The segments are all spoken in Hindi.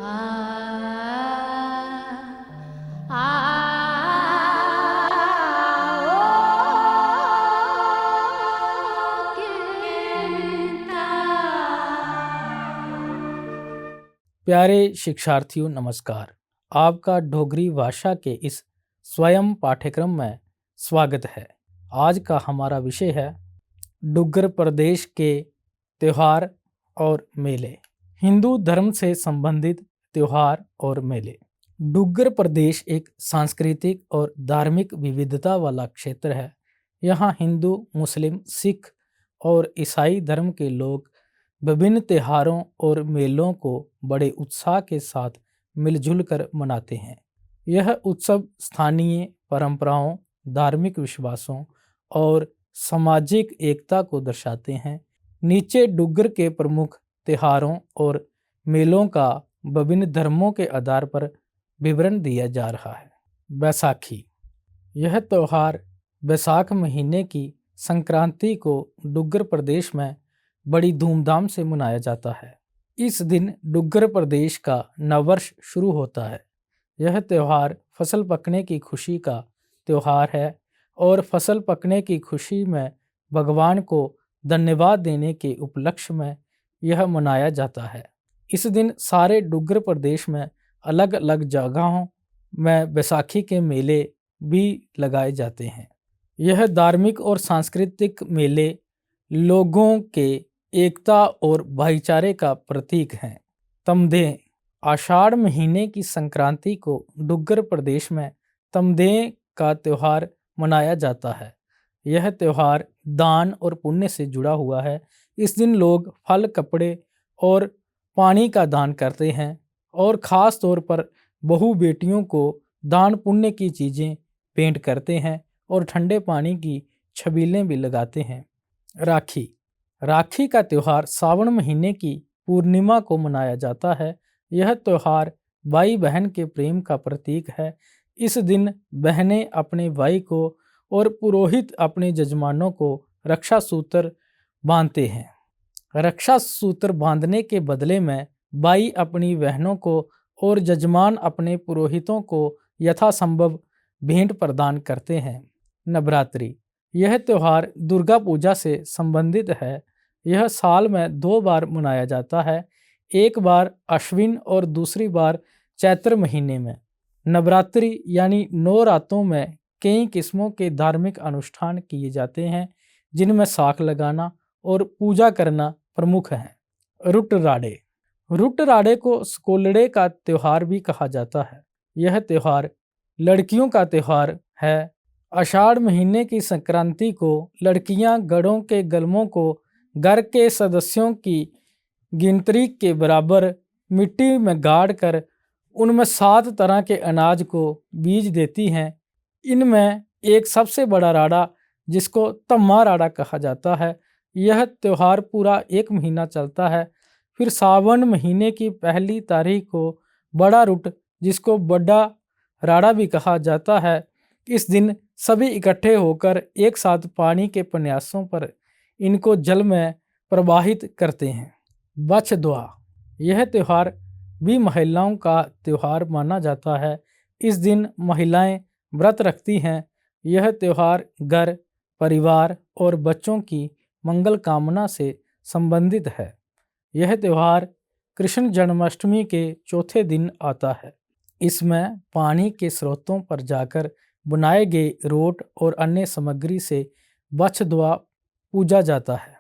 आ आ ओ कीर्ता। प्यारे शिक्षार्थियों नमस्कार। आपका डोगरी भाषा के इस स्वयं पाठ्यक्रम में स्वागत है। आज का हमारा विषय है डुग्गर प्रदेश के त्योहार और मेले। हिंदू धर्म से संबंधित त्योहार और मेले। डुग्गर प्रदेश एक सांस्कृतिक और धार्मिक विविधता वाला क्षेत्र है। यहाँ हिंदू, मुस्लिम, सिख और ईसाई धर्म के लोग विभिन्न त्योहारों और मेलों को बड़े उत्साह के साथ मिलजुल कर मनाते हैं। यह उत्सव स्थानीय परंपराओं, धार्मिक विश्वासों और सामाजिक एकता को दर्शाते हैं। नीचे डुग्गर के प्रमुख त्योहारों और मेलों का विभिन्न धर्मों के आधार पर विवरण दिया जा रहा है। बैसाखी। यह त्यौहार बैसाख महीने की संक्रांति को डुग्गर प्रदेश में बड़ी धूमधाम से मनाया जाता है। इस दिन डुग्गर प्रदेश का नववर्ष शुरू होता है। यह त्यौहार फसल पकने की खुशी का त्यौहार है और फसल पकने की खुशी में भगवान को धन्यवाद देने के उपलक्ष्य में यह मनाया जाता है। इस दिन सारे डुग्गर प्रदेश में अलग अलग जगहों में बैसाखी के मेले भी लगाए जाते हैं। यह धार्मिक और सांस्कृतिक मेले लोगों के एकता और भाईचारे का प्रतीक हैं। तमदें। आषाढ़ महीने की संक्रांति को डुग्गर प्रदेश में तमदें का त्यौहार मनाया जाता है। यह त्यौहार दान और पुण्य से जुड़ा हुआ है। इस दिन लोग फल, कपड़े और पानी का दान करते हैं और ख़ास तौर पर बहू बेटियों को दान पुण्य की चीज़ें भेंट करते हैं और ठंडे पानी की छबीलें भी लगाते हैं। राखी। राखी का त्यौहार सावन महीने की पूर्णिमा को मनाया जाता है। यह त्यौहार भाई बहन के प्रेम का प्रतीक है। इस दिन बहनें अपने भाई को और पुरोहित अपने जजमानों को रक्षा सूत्र बांधते हैं। रक्षा सूत्र बांधने के बदले में भाई अपनी बहनों को और जजमान अपने पुरोहितों को यथासंभव भेंट प्रदान करते हैं। नवरात्रि। यह त्यौहार दुर्गा पूजा से संबंधित है। यह साल में 2 बार मनाया जाता है, एक बार अश्विन और दूसरी बार चैत्र महीने में। नवरात्रि यानी 9 रातों में कई किस्मों के धार्मिक अनुष्ठान किए जाते हैं, जिनमें साख लगाना और पूजा करना प्रमुख हैं। रुट राड़े। रुट राड़े को स्कोलड़े का त्यौहार भी कहा जाता है। यह त्यौहार लड़कियों का त्यौहार है। आषाढ़ महीने की संक्रांति को लड़कियां गड़ों के गलमों को घर के सदस्यों की गिनती के बराबर मिट्टी में गाड़ कर उनमें 7 तरह के अनाज को बीज देती हैं। इनमें एक सबसे बड़ा राड़ा, जिसको तम्मा राड़ा कहा जाता है, यह त्यौहार पूरा 1 महीना चलता है। फिर सावन महीने की पहली तारीख को बड़ा रुट, जिसको बड़ा राड़ा भी कहा जाता है, इस दिन सभी इकट्ठे होकर एक साथ पानी के प्रयासों पर इनको जल में प्रवाहित करते हैं। बछदुआ। यह त्यौहार भी महिलाओं का त्यौहार माना जाता है। इस दिन महिलाएं व्रत रखती हैं। यह त्यौहार घर, परिवार और बच्चों की मंगल कामना से संबंधित है। यह त्यौहार कृष्ण जन्माष्टमी के चौथे दिन आता है। इसमें पानी के स्रोतों पर जाकर बनाए गए रोट और अन्य सामग्री से बछदुआ पूजा जाता है।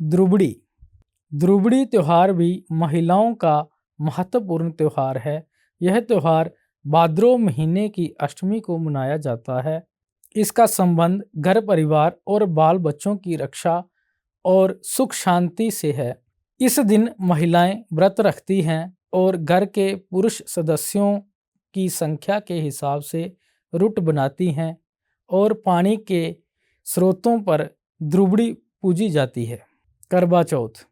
द्रुबड़ी। द्रुबड़ी त्यौहार भी महिलाओं का महत्वपूर्ण त्यौहार है। यह त्यौहार भाद्रो महीने की अष्टमी को मनाया जाता है। इसका संबंध घर परिवार और बाल बच्चों की रक्षा और सुख शांति से है। इस दिन महिलाएं व्रत रखती हैं और घर के पुरुष सदस्यों की संख्या के हिसाब से रुट बनाती हैं और पानी के स्रोतों पर द्रुबड़ी पूजी जाती है। करवा चौथ।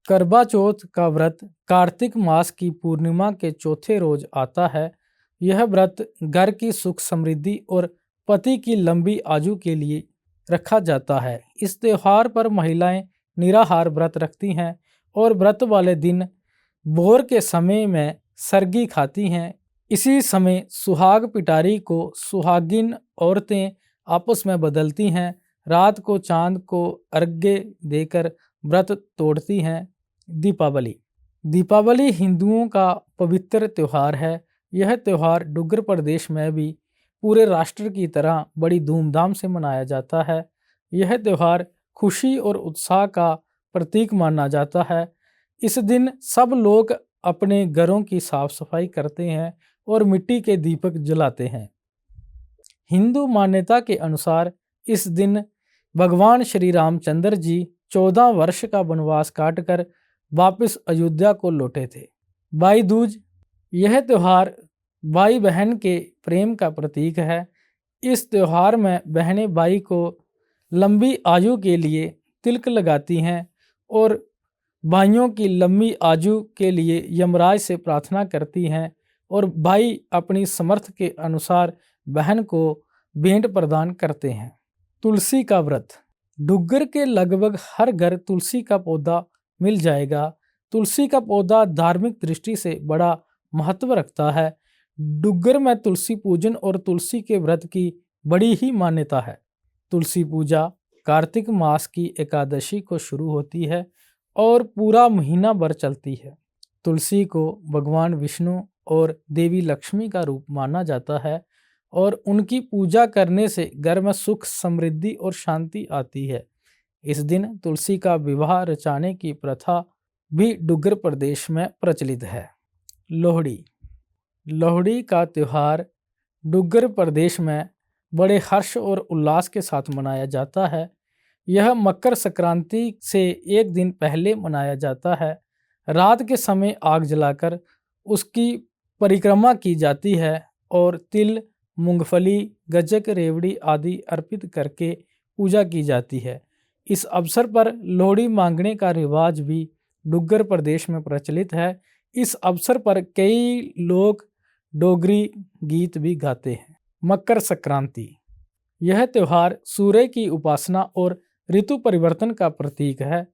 करवा चौथ का व्रत कार्तिक मास की पूर्णिमा के चौथे रोज आता है। यह व्रत घर की सुख समृद्धि और पति की लंबी आयु के लिए रखा जाता है। इस त्यौहार पर महिलाएं निराहार व्रत रखती हैं और व्रत वाले दिन भोर के समय में सरगी खाती हैं। इसी समय सुहाग पिटारी को सुहागिन औरतें आपस में बदलती हैं। रात को चांद को अर्घ्य देकर व्रत तोड़ती हैं। दीपावली दीपावली हिंदुओं का पवित्र त्यौहार है। यह त्यौहार डुग्गर प्रदेश में भी पूरे राष्ट्र की तरह बड़ी धूमधाम से मनाया जाता है। यह त्यौहार खुशी और उत्साह का प्रतीक माना जाता है। इस दिन सब लोग अपने घरों की साफ सफाई करते हैं और मिट्टी के दीपक जलाते हैं। हिंदू मान्यता के अनुसार इस दिन भगवान श्री रामचंद्र जी 14 वर्ष का वनवास काटकर वापस अयोध्या को लौटे थे। भाई दूज यह त्यौहार भाई बहन के प्रेम का प्रतीक है। इस त्यौहार में बहनें भाई को लंबी आयु के लिए तिलक लगाती हैं और भाइयों की लंबी आयु के लिए यमराज से प्रार्थना करती हैं और भाई अपनी समर्थ के अनुसार बहन को भेंट प्रदान करते हैं। तुलसी का व्रत डुग्गर के लगभग हर घर तुलसी का पौधा मिल जाएगा। तुलसी का पौधा धार्मिक दृष्टि से बड़ा महत्व रखता है। डुग्गर में तुलसी पूजन और तुलसी के व्रत की बड़ी ही मान्यता है। तुलसी पूजा कार्तिक मास की एकादशी को शुरू होती है और पूरा महीना भर चलती है। तुलसी को भगवान विष्णु और देवी लक्ष्मी का रूप माना जाता है और उनकी पूजा करने से घर में सुख समृद्धि और शांति आती है। इस दिन तुलसी का विवाह रचाने की प्रथा भी डुग्गर प्रदेश में प्रचलित है। लोहड़ी लोहड़ी का त्यौहार डुग्गर प्रदेश में बड़े हर्ष और उल्लास के साथ मनाया जाता है। यह मकर संक्रांति से एक दिन पहले मनाया जाता है। रात के समय आग जलाकर उसकी परिक्रमा की जाती है और तिल, मूंगफली, गज्जक, रेवड़ी आदि अर्पित करके पूजा की जाती है। इस अवसर पर लोहड़ी मांगने का रिवाज भी डुग्गर प्रदेश में प्रचलित है। इस अवसर पर कई लोग डोगरी गीत भी गाते हैं। मकर संक्रांति यह त्यौहार सूर्य की उपासना और ऋतु परिवर्तन का प्रतीक है।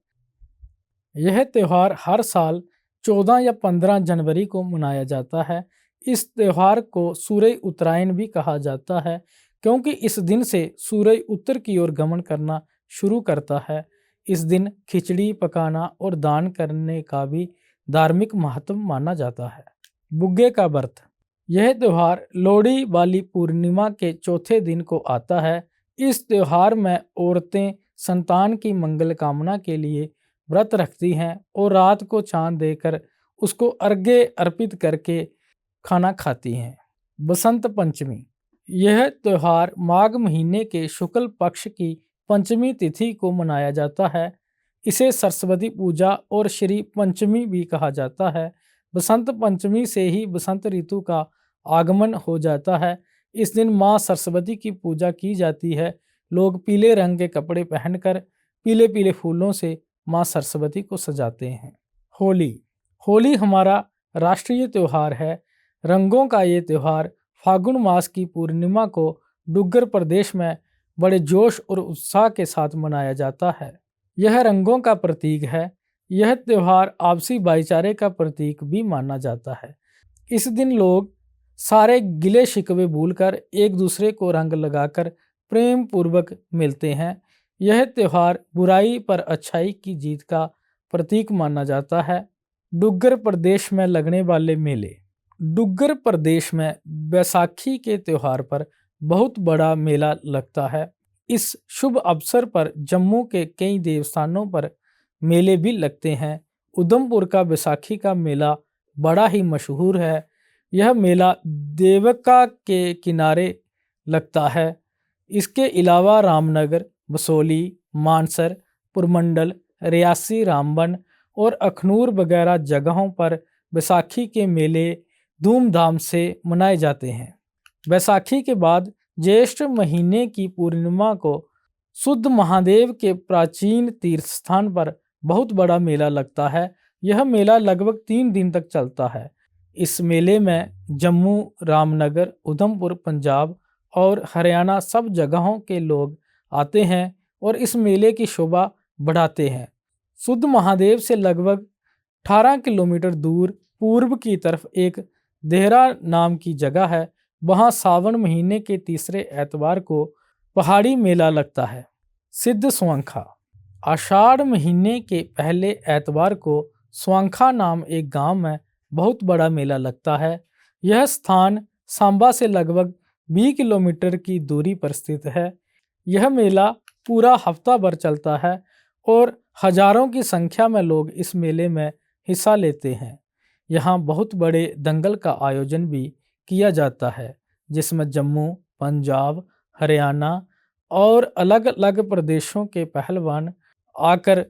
यह त्यौहार हर साल 14 या 15 जनवरी को मनाया जाता है। इस त्यौहार को सूर्य उत्तरायण भी कहा जाता है क्योंकि इस दिन से सूर्य उत्तर की ओर गमन करना शुरू करता है। इस दिन खिचड़ी पकाना और दान करने का भी धार्मिक महत्व माना जाता है। बुग्गे का व्रत यह त्यौहार लोहड़ी वाली पूर्णिमा के चौथे दिन को आता है। इस त्यौहार में औरतें संतान की मंगल कामना के लिए व्रत रखती हैं और रात को चांद देकर उसको अर्घ्य अर्पित करके खाना खाती हैं। बसंत पंचमी यह त्यौहार माघ महीने के शुक्ल पक्ष की पंचमी तिथि को मनाया जाता है। इसे सरस्वती पूजा और श्री पंचमी भी कहा जाता है। बसंत पंचमी से ही बसंत ऋतु का आगमन हो जाता है। इस दिन माँ सरस्वती की पूजा की जाती है। लोग पीले रंग के कपड़े पहनकर पीले पीले फूलों से माँ सरस्वती को सजाते हैं। होली हमारा राष्ट्रीय त्यौहार है। रंगों का ये त्यौहार फागुन मास की पूर्णिमा को डुग्गर प्रदेश में बड़े जोश और उत्साह के साथ मनाया जाता है। यह रंगों का प्रतीक है। यह त्यौहार आपसी भाईचारे का प्रतीक भी माना जाता है। इस दिन लोग सारे गिले शिकवे भूलकर एक दूसरे को रंग लगाकर प्रेम पूर्वक मिलते हैं। यह त्यौहार बुराई पर अच्छाई की जीत का प्रतीक माना जाता है। डुग्गर प्रदेश में लगने वाले मेले डुग्गर प्रदेश में बैसाखी के त्यौहार पर बहुत बड़ा मेला लगता है। इस शुभ अवसर पर जम्मू के कई देवस्थानों पर मेले भी लगते हैं। उधमपुर का बैसाखी का मेला बड़ा ही मशहूर है। यह मेला देवका के किनारे लगता है। इसके अलावा रामनगर, बसोली, मानसर, पुरमंडल, रियासी, रामबन और अखनूर वगैरह जगहों पर बैसाखी के मेले धूमधाम से मनाए जाते हैं। बैसाखी के बाद ज्येष्ठ महीने की पूर्णिमा को शुद्ध महादेव के प्राचीन तीर्थ स्थान पर बहुत बड़ा मेला लगता है। यह मेला लगभग 3 दिन तक चलता है। इस मेले में जम्मू, रामनगर, उधमपुर, पंजाब और हरियाणा सब जगहों के लोग आते हैं और इस मेले की शोभा बढ़ाते हैं। शुद्ध महादेव से लगभग 18 किलोमीटर दूर पूर्व की तरफ एक देहरा नाम की जगह है। वहाँ सावन महीने के तीसरे एतवार को पहाड़ी मेला लगता है। सिद्ध स्वांखा। आषाढ़ महीने के पहले एतवार को स्वांखा नाम एक गांव में बहुत बड़ा मेला लगता है। यह स्थान सांबा से लगभग 20 किलोमीटर की दूरी पर स्थित है। यह मेला पूरा हफ्ता भर चलता है और हजारों की संख्या में लोग इस मेले में हिस्सा लेते हैं। यहाँ बहुत बड़े दंगल का आयोजन भी किया जाता है, जिसमें जम्मू, पंजाब, हरियाणा और अलग अलग प्रदेशों के पहलवान आकर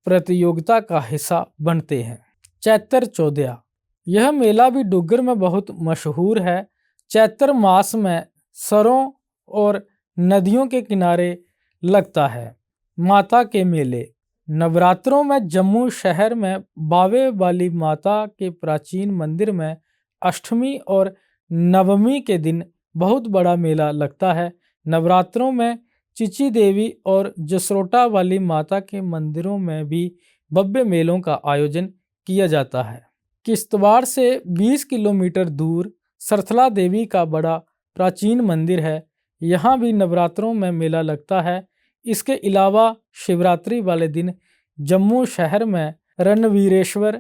प्रतियोगिता का हिस्सा बनते हैं। चैत्र चौदया। यह मेला भी डुग्गर में बहुत मशहूर है। चैत्र मास में सरों और नदियों के किनारे लगता है। माता के मेले। नवरात्रों में जम्मू शहर में बावे वाली माता के प्राचीन मंदिर में अष्टमी और नवमी के दिन बहुत बड़ा मेला लगता है। नवरात्रों में चिची देवी और जसरोटा वाली माता के मंदिरों में भी भव्य मेलों का आयोजन किया जाता है। किश्तवाड़ से 20 किलोमीटर दूर सरथला देवी का बड़ा प्राचीन मंदिर है। यहाँ भी नवरात्रों में मेला लगता है। इसके अलावा शिवरात्रि वाले दिन जम्मू शहर में रणवीरेश्वर,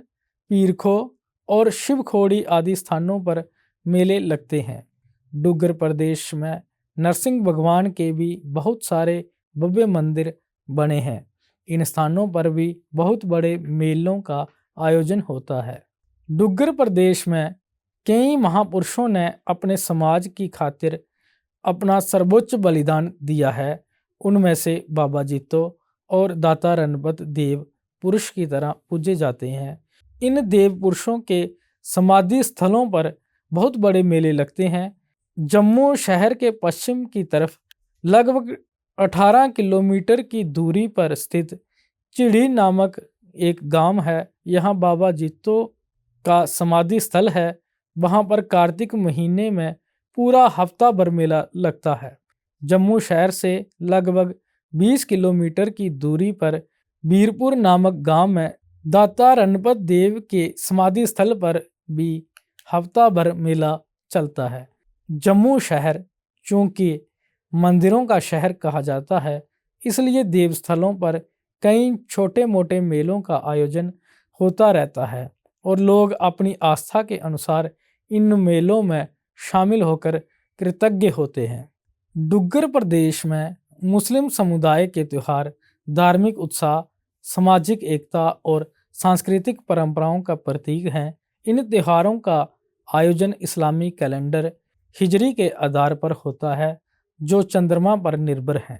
पीरखो और शिवखोड़ी आदि स्थानों पर मेले लगते हैं। डुग्गर प्रदेश में नरसिंह भगवान के भी बहुत सारे भव्य मंदिर बने हैं। इन स्थानों पर भी बहुत बड़े मेलों का आयोजन होता है। डुग्गर प्रदेश में कई महापुरुषों ने अपने समाज की खातिर अपना सर्वोच्च बलिदान दिया है। उनमें से बाबा जीतो और दाता रणपत देव पुरुष की तरह पूजे जाते हैं। इन देव पुरुषों के समाधि स्थलों पर बहुत बड़े मेले लगते हैं। जम्मू शहर के पश्चिम की तरफ लगभग 18 किलोमीटर की दूरी पर स्थित चिड़ी नामक एक गांव है। यहाँ बाबा जीतो का समाधि स्थल है। वहाँ पर कार्तिक महीने में पूरा हफ्ता भर मेला लगता है। जम्मू शहर से लगभग 20 किलोमीटर की दूरी पर बीरपुर नामक गांव में दाता रणपत देव के समाधि स्थल पर भी हफ्ता भर मेला चलता है। जम्मू शहर चूंकि मंदिरों का शहर कहा जाता है, इसलिए देवस्थलों पर कई छोटे मोटे मेलों का आयोजन होता रहता है और लोग अपनी आस्था के अनुसार इन मेलों में शामिल होकर कृतज्ञ होते हैं। डुग्गर प्रदेश में मुस्लिम समुदाय के त्यौहार धार्मिक उत्साह, सामाजिक एकता और सांस्कृतिक परंपराओं का प्रतीक हैं। इन त्योहारों का आयोजन इस्लामी कैलेंडर हिजरी के आधार पर होता है, जो चंद्रमा पर निर्भर है।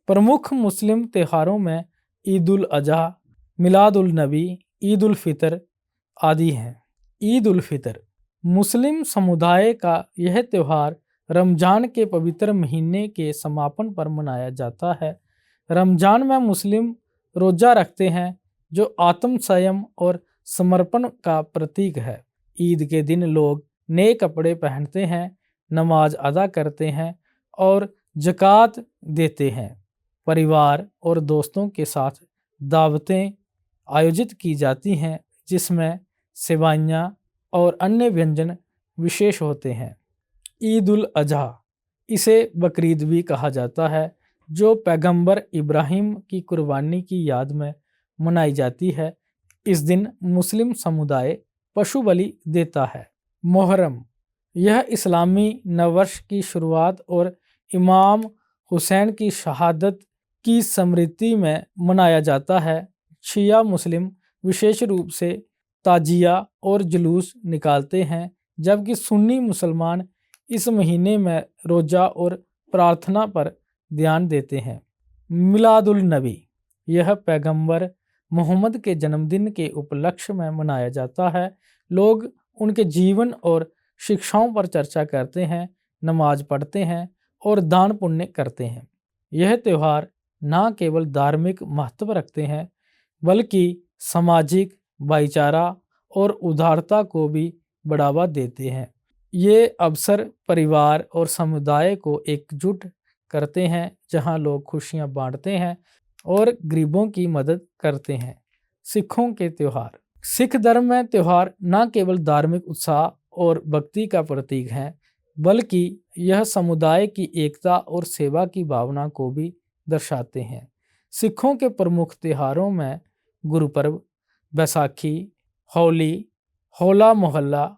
प्रमुख मुस्लिम त्योहारों में ईद उल अजहा, मिलाद उल नबी, ईद उल फितर आदि हैं। ईद उल फितर मुस्लिम समुदाय का यह त्यौहार रमजान के पवित्र महीने के समापन पर मनाया जाता है। रमजान में मुस्लिम रोजा रखते हैं, जो आत्म संयम और समर्पण का प्रतीक है। ईद के दिन लोग नए कपड़े पहनते हैं, नमाज अदा करते हैं और ज़कात देते हैं। परिवार और दोस्तों के साथ दावतें आयोजित की जाती हैं, जिसमें सेवाइयाँ और अन्य व्यंजन विशेष होते हैं। ईद उल अजहा, इसे बकरीद भी कहा जाता है, जो पैगंबर इब्राहिम की कुर्बानी की याद में मनाई जाती है। इस दिन मुस्लिम समुदाय पशु बलि देता है। मुहर्रम, यह इस्लामी नववर्ष की शुरुआत और इमाम हुसैन की शहादत की स्मृति में मनाया जाता है। शिया मुस्लिम विशेष रूप से ताजिया और जुलूस निकालते हैं, जबकि सुन्नी मुसलमान इस महीने में रोज़ा और प्रार्थना पर ध्यान देते हैं। मिलाद उल नबी, यह पैगंबर मोहम्मद के जन्मदिन के उपलक्ष्य में मनाया जाता है। लोग उनके जीवन और शिक्षाओं पर चर्चा करते हैं, नमाज पढ़ते हैं और दान पुण्य करते हैं। यह त्यौहार न केवल धार्मिक महत्व रखते हैं, बल्कि सामाजिक भाईचारा और उदारता को भी बढ़ावा देते हैं। ये अवसर परिवार और समुदाय को एकजुट करते हैं, जहां लोग खुशियां बांटते हैं और गरीबों की मदद करते हैं। सिखों के त्यौहार, सिख धर्म में त्यौहार न केवल धार्मिक उत्साह और भक्ति का प्रतीक है, बल्कि यह समुदाय की एकता और सेवा की भावना को भी दर्शाते हैं। सिखों के प्रमुख त्योहारों में गुरुपर्व, बैसाखी, होली, होला मोहल्ला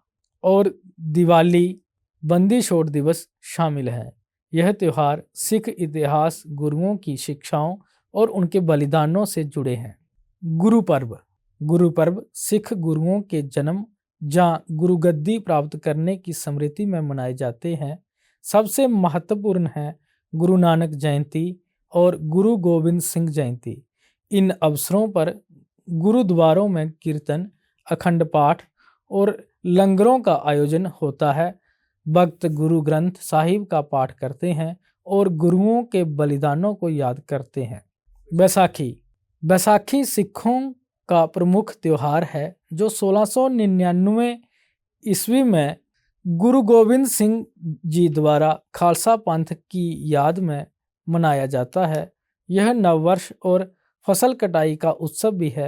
और दिवाली, बंदी छोड़ दिवस शामिल हैं। यह त्यौहार सिख इतिहास, गुरुओं की शिक्षाओं और उनके बलिदानों से जुड़े हैं। गुरुपर्व गुरुपर्व सिख गुरुओं के जन्म जहाँ गुरुगद्दी प्राप्त करने की स्मृति में मनाए जाते हैं। सबसे महत्वपूर्ण है गुरु नानक जयंती और गुरु गोविंद सिंह जयंती। इन अवसरों पर गुरुद्वारों में कीर्तन, अखंड पाठ और लंगरों का आयोजन होता है। भक्त गुरु ग्रंथ साहिब का पाठ करते हैं और गुरुओं के बलिदानों को याद करते हैं। बैसाखी सिखों का प्रमुख त्यौहार है जो 1699 ईस्वी में गुरु गोविंद सिंह जी द्वारा खालसा पंथ की याद में मनाया जाता है। यह नववर्ष और फसल कटाई का उत्सव भी है।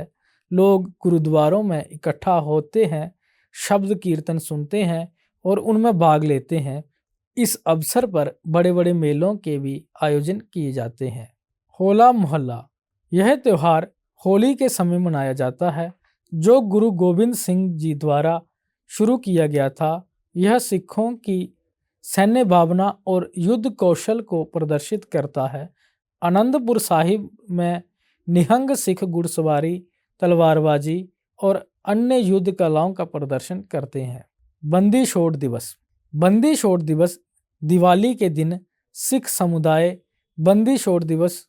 लोग गुरुद्वारों में इकट्ठा होते हैं, शब्द कीर्तन सुनते हैं और उनमें भाग लेते हैं। इस अवसर पर बड़े बड़े मेलों के भी आयोजन किए जाते हैं। होला मोहल्ला यह त्यौहार होली के समय मनाया जाता है, जो गुरु गोविंद सिंह जी द्वारा शुरू किया गया था। यह सिखों की सैन्य भावना और युद्ध कौशल को प्रदर्शित करता है। आनंदपुर साहिब में निहंग सिख घुड़सवारी, तलवारबाजी और अन्य युद्ध कलाओं का प्रदर्शन करते हैं। बंदी छोड़ दिवस दिवाली के दिन सिख समुदाय बंदी छोड़ दिवस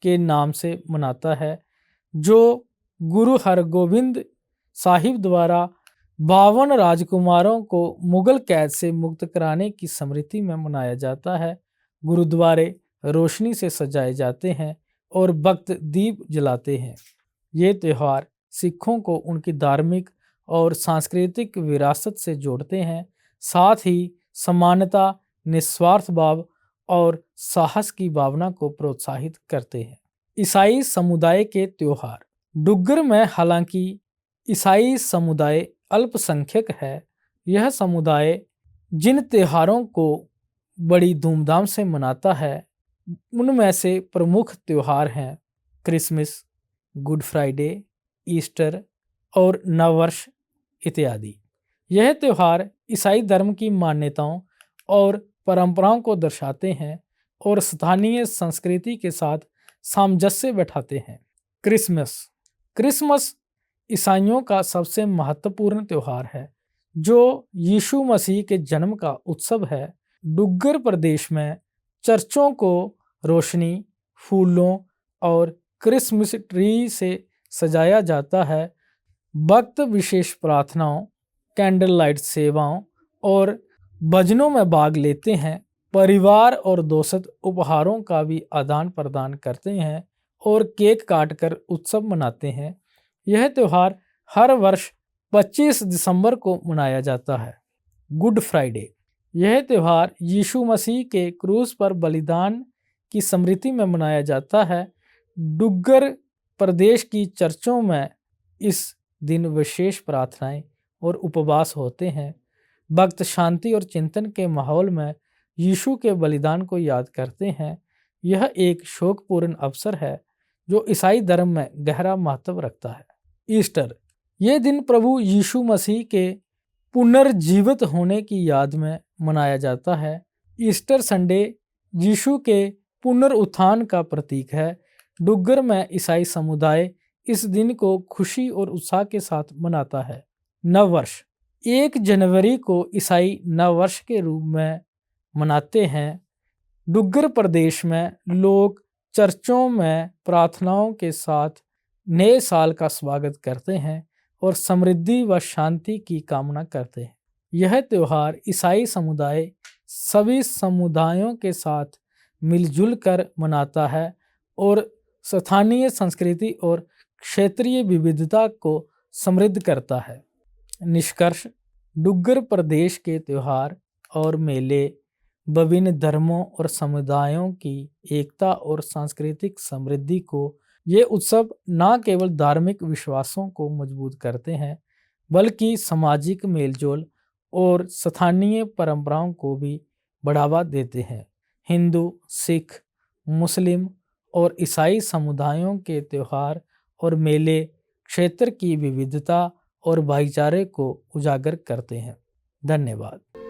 के नाम से मनाता है, जो गुरु हरगोबिंद साहिब द्वारा 52 राजकुमारों को मुगल कैद से मुक्त कराने की स्मृति में मनाया जाता है। गुरुद्वारे रोशनी से सजाए जाते हैं और भक्त दीप जलाते हैं। ये त्यौहार सिखों को उनकी धार्मिक और सांस्कृतिक विरासत से जोड़ते हैं, साथ ही समानता, निस्वार्थ भाव और साहस की भावना को प्रोत्साहित करते हैं। ईसाई समुदाय के त्यौहार डुग्गर में हालांकि ईसाई समुदाय अल्पसंख्यक है, यह समुदाय जिन त्योहारों को बड़ी धूमधाम से मनाता है उनमें से प्रमुख त्यौहार हैं क्रिसमस, गुड फ्राइडे, ईस्टर और नववर्ष इत्यादि। यह त्यौहार ईसाई धर्म की मान्यताओं और परंपराओं को दर्शाते हैं और स्थानीय संस्कृति के साथ सामंजस्य बैठाते हैं। क्रिसमस ईसाइयों का सबसे महत्वपूर्ण त्यौहार है, जो यीशु मसीह के जन्म का उत्सव है। डुग्गर प्रदेश में चर्चों को रोशनी, फूलों और क्रिसमस ट्री से सजाया जाता है। भक्त विशेष प्रार्थनाओं, कैंडल लाइट सेवाओं और भजनों में भाग लेते हैं। परिवार और दोस्त उपहारों का भी आदान प्रदान करते हैं और केक काटकर उत्सव मनाते हैं। यह त्यौहार हर वर्ष 25 दिसंबर को मनाया जाता है। गुड फ्राइडे यह त्यौहार यीशु मसीह के क्रूस पर बलिदान की स्मृति में मनाया जाता है। डुग्गर प्रदेश की चर्चों में इस दिन विशेष प्रार्थनाएं और उपवास होते हैं। भक्त शांति और चिंतन के माहौल में यीशु के बलिदान को याद करते हैं। यह एक शोकपूर्ण अवसर है जो ईसाई धर्म में गहरा महत्व रखता है। ईस्टर यह दिन प्रभु यीशु मसीह के पुनर्जीवित होने की याद में मनाया जाता है। ईस्टर संडे यीशु के पुनरुत्थान का प्रतीक है। डुग्गर में ईसाई समुदाय इस दिन को खुशी और उत्साह के साथ मनाता है। नववर्ष 1 जनवरी को ईसाई नववर्ष के रूप में मनाते हैं। डुग्गर प्रदेश में लोग चर्चों में प्रार्थनाओं के साथ नए साल का स्वागत करते हैं और समृद्धि व शांति की कामना करते हैं। यह त्यौहार ईसाई समुदाय सभी समुदायों के साथ मिलजुल कर मनाता है और स्थानीय संस्कृति और क्षेत्रीय विविधता को समृद्ध करता है। निष्कर्ष, डुग्गर प्रदेश के त्यौहार और मेले विभिन्न धर्मों और समुदायों की एकता और सांस्कृतिक समृद्धि को ये उत्सव न केवल धार्मिक विश्वासों को मजबूत करते हैं बल्कि सामाजिक मेलजोल और स्थानीय परंपराओं को भी बढ़ावा देते हैं। हिंदू, सिख, मुस्लिम और ईसाई समुदायों के त्योहार और मेले क्षेत्र की विविधता और भाईचारे को उजागर करते हैं। धन्यवाद।